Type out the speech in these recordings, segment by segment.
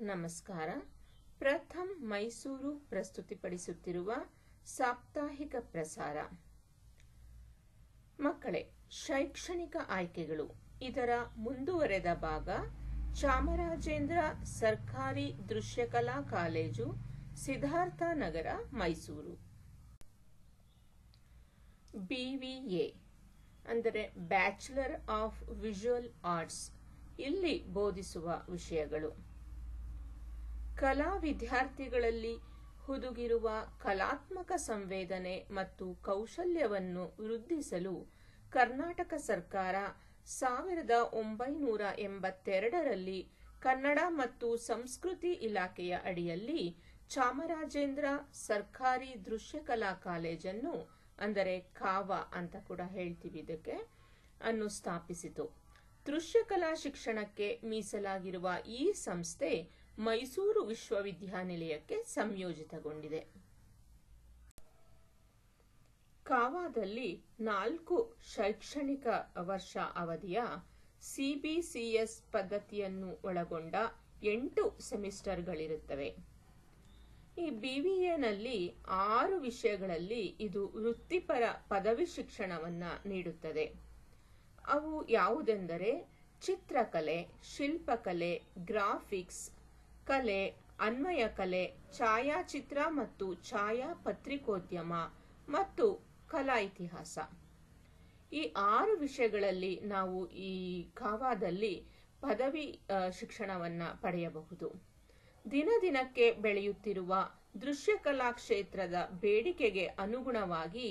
ನಮಸ್ಕಾರ. ಪ್ರಥಮ್ ಮೈಸೂರು ಪ್ರಸ್ತುತಿಪಡಿಸುತ್ತಿರುವ ಸಾಪ್ತಾಹಿಕ ಪ್ರಸಾರ. ಮಕ್ಕಳೇ, ಶೈಕ್ಷಣಿಕ ಆಯ್ಕೆಗಳು ಇದರ ಮುಂದುವರೆದ ಭಾಗ. ಚಾಮರಾಜೇಂದ್ರ ಸರ್ಕಾರಿ ದೃಶ್ಯಕಲಾ ಕಾಲೇಜು, ಸಿದ್ಧಾರ್ಥ ನಗರ, ಮೈಸೂರು. BVA ಅಂದರೆ ಬ್ಯಾಚುಲರ್ ಆಫ್ ವಿಜುವಲ್ ಆರ್ಟ್ಸ್. ಇಲ್ಲಿ ಬೋಧಿಸುವ ವಿಷಯಗಳು: ಕಲಾ ವಿದ್ಯಾರ್ಥಿಗಳಲ್ಲಿ ಹುದುಗಿರುವ ಕಲಾತ್ಮಕ ಸಂವೇದನೆ ಮತ್ತು ಕೌಶಲ್ಯವನ್ನು ವೃದ್ಧಿಸಲು ಕರ್ನಾಟಕ ಸರ್ಕಾರ 1982ರಲ್ಲಿ ಕನ್ನಡ ಮತ್ತು ಸಂಸ್ಕೃತಿ ಇಲಾಖೆಯ ಅಡಿಯಲ್ಲಿ ಚಾಮರಾಜೇಂದ್ರ ಸರ್ಕಾರಿ ದೃಶ್ಯಕಲಾ ಕಾಲೇಜನ್ನು, ಅಂದರೆ ಕಾವ ಅಂತ ಕೂಡ ಹೇಳ್ತೀವಿ ಇದಕ್ಕೆ, ಅನ್ನು ಸ್ಥಾಪಿಸಿತು. ದೃಶ್ಯಕಲಾ ಶಿಕ್ಷಣಕ್ಕೆ ಮೀಸಲಾಗಿರುವ ಈ ಸಂಸ್ಥೆ ಮೈಸೂರು ವಿಶ್ವವಿದ್ಯಾನಿಲಯಕ್ಕೆ ಸಂಯೋಜಿತಗೊಂಡಿದೆ. ಕಾವಾದಲ್ಲಿ 4 ಶೈಕ್ಷಣಿಕ ವರ್ಷ ಅವಧಿಯ CBCS ಪದ್ಧತಿಯನ್ನು ಒಳಗೊಂಡ 8 ಸೆಮಿಸ್ಟರ್ಗಳಿರುತ್ತವೆ. ಈ BVAನಲ್ಲಿ 6 ವಿಷಯಗಳಲ್ಲಿ ಇದು ವೃತ್ತಿಪರ ಪದವಿ ಶಿಕ್ಷಣವನ್ನು ನೀಡುತ್ತದೆ. ಅವು ಯಾವುದೆಂದರೆ ಚಿತ್ರಕಲೆ, ಶಿಲ್ಪಕಲೆ, ಗ್ರಾಫಿಕ್ಸ್ ಕಲೆ, ಅನ್ವಯ ಕಲೆ, ಛಾಯಾಚಿತ್ರ ಮತ್ತು ಛಾಯಾಪತ್ರಿಕೋದ್ಯಮ ಮತ್ತು ಕಲಾ ಇತಿಹಾಸ. ಈ 6 ವಿಷಯಗಳಲ್ಲಿ ನಾವು ಈ ಕಾವಾದಲ್ಲಿ ಪದವಿ ಶಿಕ್ಷಣವನ್ನು ಪಡೆಯಬಹುದು. ದಿನದಿನಕ್ಕೆ ಬೆಳೆಯುತ್ತಿರುವ ದೃಶ್ಯಕಲಾ ಕ್ಷೇತ್ರದ ಬೇಡಿಕೆಗೆ ಅನುಗುಣವಾಗಿ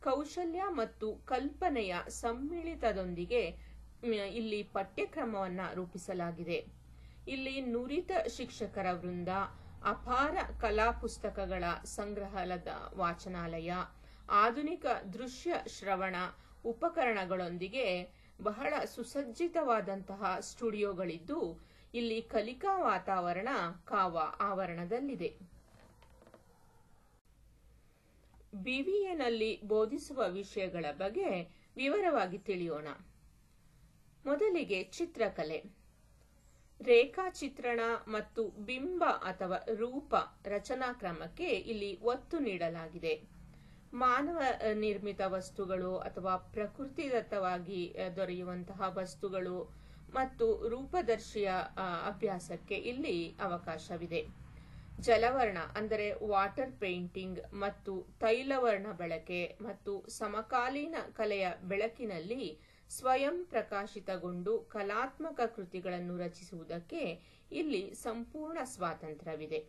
ಕೌಶಲ್ಯ ಮತ್ತು ಕಲ್ಪನೆಯ ಸಮ್ಮಿಳಿತದೊಂದಿಗೆ ಇಲ್ಲಿ ಪಠ್ಯಕ್ರಮವನ್ನು ರೂಪಿಸಲಾಗಿದೆ. ಇಲ್ಲಿ ನುರಿತ ಶಿಕ್ಷಕರ ವೃಂದ, ಅಪಾರ ಕಲಾ ಪುಸ್ತಕಗಳ ಸಂಗ್ರಹದ ವಾಚನಾಲಯ, ಆಧುನಿಕ ದೃಶ್ಯ ಶ್ರವಣ ಉಪಕರಣಗಳೊಂದಿಗೆ ಬಹಳ ಸುಸಜ್ಜಿತವಾದಂತಹ ಸ್ಟುಡಿಯೋಗಳಿದ್ದು, ಇಲ್ಲಿ ಕಲಿಕಾ ವಾತಾವರಣ ಕಾವ ಆವರಣದಲ್ಲಿದೆ. BVAನಲ್ಲಿ ಬೋಧಿಸುವ ವಿಷಯಗಳ ಬಗ್ಗೆ ವಿವರವಾಗಿ ತಿಳಿಯೋಣ. ಮೊದಲಿಗೆ ಚಿತ್ರಕಲೆ. ರೇಖಾಚಿತ್ರಣ ಮತ್ತು ಬಿಂಬ ಅಥವಾ ರೂಪ ರಚನಾ ಕ್ರಮಕ್ಕೆ ಇಲ್ಲಿ ಒತ್ತು ನೀಡಲಾಗಿದೆ. ಮಾನವ ನಿರ್ಮಿತ ವಸ್ತುಗಳು ಅಥವಾ ಪ್ರಕೃತಿದತ್ತವಾಗಿ ದೊರೆಯುವಂತಹ ವಸ್ತುಗಳು ಮತ್ತು ರೂಪದರ್ಶಿಯ ಅಭ್ಯಾಸಕ್ಕೆ ಇಲ್ಲಿ ಅವಕಾಶವಿದೆ. ಜಲವರ್ಣ ಅಂದರೆ ವಾಟರ್ ಪೇಂಟಿಂಗ್ ಮತ್ತು ತೈಲವರ್ಣ ಬಳಕೆ ಮತ್ತು ಸಮಕಾಲೀನ ಕಲೆಯ ಬೆಳಕಿನಲ್ಲಿ ಸ್ವಯಂ ಪ್ರಕಾಶಿತಗೊಂಡು ಕಲಾತ್ಮಕ ಕೃತಿಗಳನ್ನು ರಚಿಸುವುದಕ್ಕೆ ಇಲ್ಲಿ ಸಂಪೂರ್ಣ ಸ್ವಾತಂತ್ರ್ಯವಿದೆ.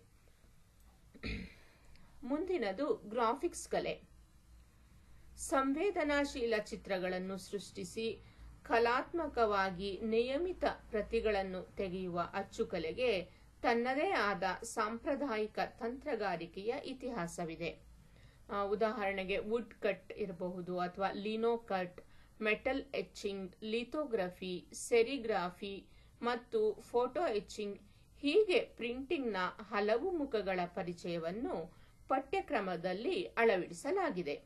ಮುಂದಿನದು ಗ್ರಾಫಿಕ್ಸ್ ಕಲೆ. ಸಂವೇದನಾಶೀಲ ಚಿತ್ರಗಳನ್ನು ಸೃಷ್ಟಿಸಿ ಕಲಾತ್ಮಕವಾಗಿ ನಿಯಮಿತ ಪ್ರತಿಗಳನ್ನು ತೆಗೆಯುವ ಅಚ್ಚುಕಲೆಗೆ ತನ್ನದೇ ಆದ ಸಾಂಪ್ರದಾಯಿಕ ತಂತ್ರಗಾರಿಕೆಯ ಇತಿಹಾಸವಿದೆ. ಉದಾಹರಣೆಗೆ ವುಡ್ ಕಟ್ ಇರಬಹುದು, ಅಥವಾ ಲಿನೋ ಕಟ್, ಮೆಟಲ್ ಎಚ್ಚಿಂಗ್, ಲಿಥೋಗ್ರಫಿ, ಸೆರಿಗ್ರಾಫಿ ಮತ್ತು ಫೋಟೋ ಎಚ್ಚಿಂಗ್. ಹೀಗೆ ಪ್ರಿಂಟಿಂಗ್ನ ಹಲವು ಮುಖಗಳ ಪರಿಚಯವನ್ನು ಪಠ್ಯಕ್ರಮದಲ್ಲಿ ಅಳವಡಿಸಲಾಗಿದೆ.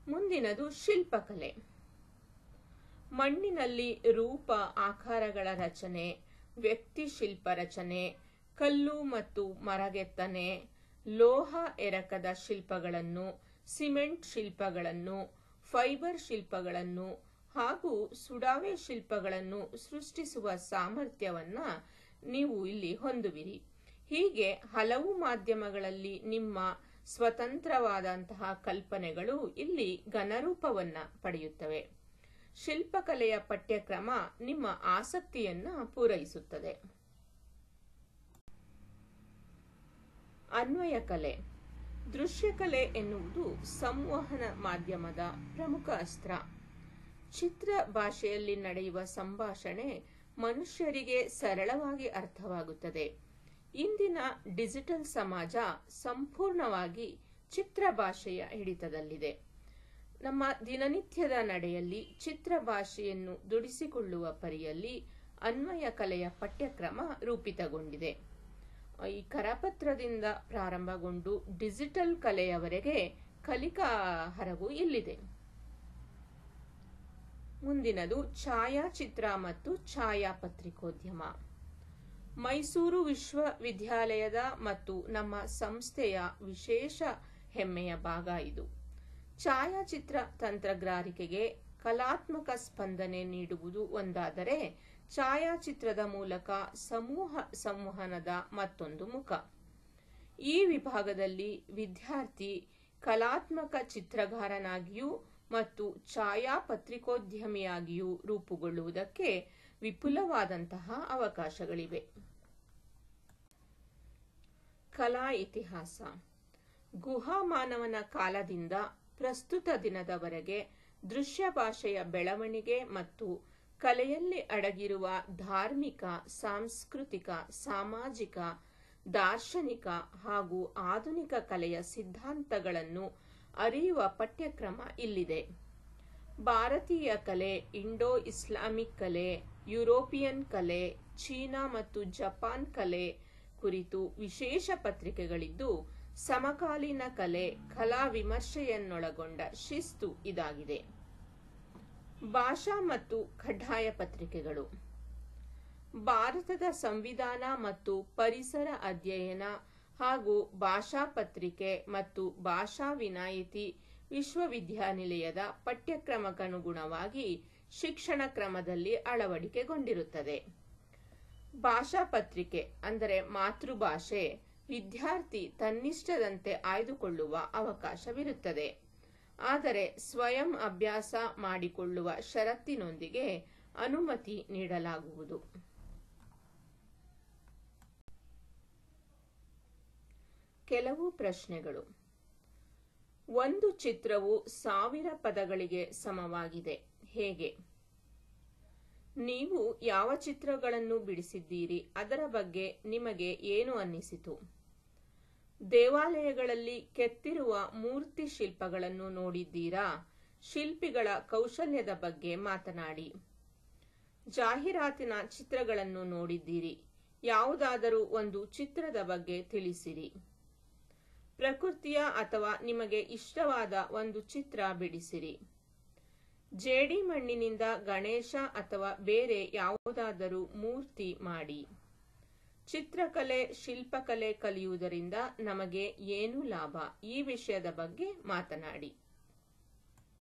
ಮುಂದಿನದು ಶಿಲ್ಪಕಲೆ. ಮಣ್ಣಿನಲ್ಲಿ ರೂಪ ಆಕಾರಗಳ ರಚನೆ, ವ್ಯಕ್ತಿ ಶಿಲ್ಪ ರಚನೆ, ಕಲ್ಲು ಮತ್ತು ಮರಗೆತ್ತನೆ, ಲೋಹ ಎರಕದ ಶಿಲ್ಪಗಳನ್ನು, ಸಿಮೆಂಟ್ ಶಿಲ್ಪಗಳನ್ನು, ಫೈಬರ್ ಶಿಲ್ಪಗಳನ್ನು ಹಾಗೂ ಸುಡಾವೆ ಶಿಲ್ಪಗಳನ್ನು ಸೃಷ್ಟಿಸುವ ಸಾಮರ್ಥ್ಯವನ್ನ ನೀವು ಇಲ್ಲಿ ಹೊಂದುವಿರಿ. ಹೀಗೆ ಹಲವು ಮಾಧ್ಯಮಗಳಲ್ಲಿ ನಿಮ್ಮ ಸ್ವತಂತ್ರವಾದಂತಹ ಕಲ್ಪನೆಗಳು ಇಲ್ಲಿ ಘನರೂಪವನ್ನ ಪಡೆಯುತ್ತವೆ. ಶಿಲ್ಪಕಲೆಯ ಪಠ್ಯಕ್ರಮ ನಿಮ್ಮ ಆಸಕ್ತಿಯನ್ನ ಪೂರೈಸುತ್ತದೆ. ಅನ್ವಯ ಕಲೆ. ದೃಶ್ಯಕಲೆ ಎನ್ನುವುದು ಸಂವಹನ ಮಾಧ್ಯಮದ ಪ್ರಮುಖ ಅಸ್ತ್ರ. ಚಿತ್ರ ಭಾಷೆಯಲ್ಲಿ ನಡೆಯುವ ಸಂಭಾಷಣೆ ಮನುಷ್ಯರಿಗೆ ಸರಳವಾಗಿ ಅರ್ಥವಾಗುತ್ತದೆ. ಇಂದಿನ ಡಿಜಿಟಲ್ ಸಮಾಜ ಸಂಪೂರ್ಣವಾಗಿ ಚಿತ್ರ ಭಾಷೆಯ ಹಿಡಿತದಲ್ಲಿದೆ. ನಮ್ಮ ದಿನನಿತ್ಯದ ನಡೆಯಲ್ಲಿ ಚಿತ್ರ ಭಾಷೆಯನ್ನು ದುಡಿಸಿಕೊಳ್ಳುವ ಪರಿಯಲ್ಲಿ ಅನ್ವಯ ಕಲೆಯ ಪಠ್ಯಕ್ರಮ ರೂಪಿತಗೊಂಡಿದೆ. ಈ ಕರಪತ್ರದಿಂದ ಪ್ರಾರಂಭಗೊಂಡು ಡಿಜಿಟಲ್ ಕಲೆಯವರೆಗೆ ಕಲಿಕಾ ಹರವು ಇಲ್ಲಿದೆ. ಮುಂದಿನದು ಛಾಯಾಚಿತ್ರ ಮತ್ತು ಛಾಯಾಪತ್ರಿಕೋದ್ಯಮ. ಮೈಸೂರು ವಿಶ್ವವಿದ್ಯಾಲಯದ ಮತ್ತು ನಮ್ಮ ಸಂಸ್ಥೆಯ ವಿಶೇಷ ಹೆಮ್ಮೆಯ ಭಾಗ ಇದು. ಛಾಯಾಚಿತ್ರ ತಂತ್ರಗಾರಿಕೆಗೆ ಕಲಾತ್ಮಕ ಸ್ಪಂದನೆ ನೀಡುವುದು ಒಂದಾದರೆ, ಛಾಯಾಚಿತ್ರದ ಮೂಲಕ ಸಮೂಹ ಸಂವಹನದ ಮತ್ತೊಂದು ಮುಖ. ಈ ವಿಭಾಗದಲ್ಲಿ ವಿದ್ಯಾರ್ಥಿ ಕಲಾತ್ಮಕ ಚಿತ್ರಗಾರನಾಗಿಯೂ ಮತ್ತು ಛಾಯಾಪತ್ರಿಕೋದ್ಯಮಿಯಾಗಿಯೂ ರೂಪುಗೊಳ್ಳುವುದಕ್ಕೆ ವಿಪುಲವಾದಂತಹ ಅವಕಾಶಗಳಿವೆ. ಕಲಾ ಇತಿಹಾಸ. ಗುಹಾಮಾನವನ ಕಾಲದಿಂದ ಪ್ರಸ್ತುತ ದಿನದವರೆಗೆ ದೃಶ್ಯ ಭಾಷೆಯ ಬೆಳವಣಿಗೆ ಮತ್ತು ಕಲೆಯಲ್ಲಿ ಅಡಗಿರುವ ಧಾರ್ಮಿಕ, ಸಾಂಸ್ಕೃತಿಕ, ಸಾಮಾಜಿಕ, ದಾರ್ಶನಿಕ ಹಾಗೂ ಆಧುನಿಕ ಕಲೆಯ ಸಿದ್ಧಾಂತಗಳನ್ನು ಅರಿಯುವ ಪಠ್ಯಕ್ರಮ ಇಲ್ಲಿದೆ. ಭಾರತೀಯ ಕಲೆ, ಇಂಡೋ ಇಸ್ಲಾಮಿಕ್ ಕಲೆ, ಯುರೋಪಿಯನ್ ಕಲೆ, ಚೀನಾ ಮತ್ತು ಜಪಾನ್ ಕಲೆ ಕುರಿತು ವಿಶೇಷ ಪತ್ರಿಕೆಗಳಿದ್ದು, ಸಮಕಾಲೀನ ಕಲೆ, ಕಲಾ ವಿಮರ್ಶೆಯನ್ನೊಳಗೊಂಡ ಶಿಸ್ತು ಇದಾಗಿದೆ. ಭಾಷಾ ಮತ್ತು ಕಡ್ಡಾಯ ಪತ್ರಿಕೆಗಳು. ಭಾರತದ ಸಂವಿಧಾನ ಮತ್ತು ಪರಿಸರ ಅಧ್ಯಯನ ಹಾಗೂ ಭಾಷಾ ಪತ್ರಿಕೆ ಮತ್ತು ಭಾಷಾ ವಿನಾಯಿತಿ ವಿಶ್ವವಿದ್ಯಾನಿಲಯದ ಪಠ್ಯಕ್ರಮಕ್ಕನುಗುಣವಾಗಿ ಶಿಕ್ಷಣ ಕ್ರಮದಲ್ಲಿ ಅಳವಡಿಕೆಗೊಂಡಿರುತ್ತದೆ. ಭಾಷಾ ಪತ್ರಿಕೆ ಅಂದರೆ ಮಾತೃಭಾಷೆ ವಿದ್ಯಾರ್ಥಿ ತನ್ನಿಷ್ಟದಂತೆ ಆಯ್ದುಕೊಳ್ಳುವ ಅವಕಾಶವಿರುತ್ತದೆ. ಆದರೆ ಸ್ವಯಂ ಅಭ್ಯಾಸ ಮಾಡಿಕೊಳ್ಳುವ ಷರತ್ತಿನೊಂದಿಗೆ ಅನುಮತಿ ನೀಡಲಾಗುವುದು. ಕೆಲವು ಪ್ರಶ್ನೆಗಳು. ಒಂದು ಚಿತ್ರವು 1000 ಪದಗಳಿಗೆ ಸಮವಾಗಿದೆ. ಹೇಗೆ? ನೀವು ಯಾವ ಚಿತ್ರಗಳನ್ನು ಬಿಡಿಸಿದ್ದೀರಿ? ಅದರ ಬಗ್ಗೆ ನಿಮಗೆ ಏನು ಅನ್ನಿಸಿತು? ದೇವಾಲಯಗಳಲ್ಲಿ ಕೆತ್ತಿರುವ ಮೂರ್ತಿ ಶಿಲ್ಪಗಳನ್ನು ನೋಡಿದ್ದೀರಾ? ಶಿಲ್ಪಿಗಳ ಕೌಶಲ್ಯದ ಬಗ್ಗೆ ಮಾತನಾಡಿ. ಜಾಹೀರಾತಿನ ಚಿತ್ರಗಳನ್ನು ನೋಡಿದ್ದೀರಿ? ಯಾವುದಾದರೂ ಒಂದು ಚಿತ್ರದ ಬಗ್ಗೆ ತಿಳಿಸಿರಿ. ಪ್ರಕೃತಿಯ ಅಥವಾ ನಿಮಗೆ ಇಷ್ಟವಾದ ಒಂದು ಚಿತ್ರ ಬಿಡಿಸಿರಿ. ಜೇಡಿಮಣ್ಣಿನಿಂದ ಗಣೇಶ ಅಥವಾ ಬೇರೆ ಯಾವುದಾದರೂ ಮೂರ್ತಿ ಮಾಡಿ. ಚಿತ್ರಕಲೆ, ಶಿಲ್ಪಕಲೆ ಕಲಿಯುವುದರಿಂದ ನಮಗೆ ಏನು ಲಾಭ? ಈ ವಿಷಯದ ಬಗ್ಗೆ ಮಾತನಾಡಿ.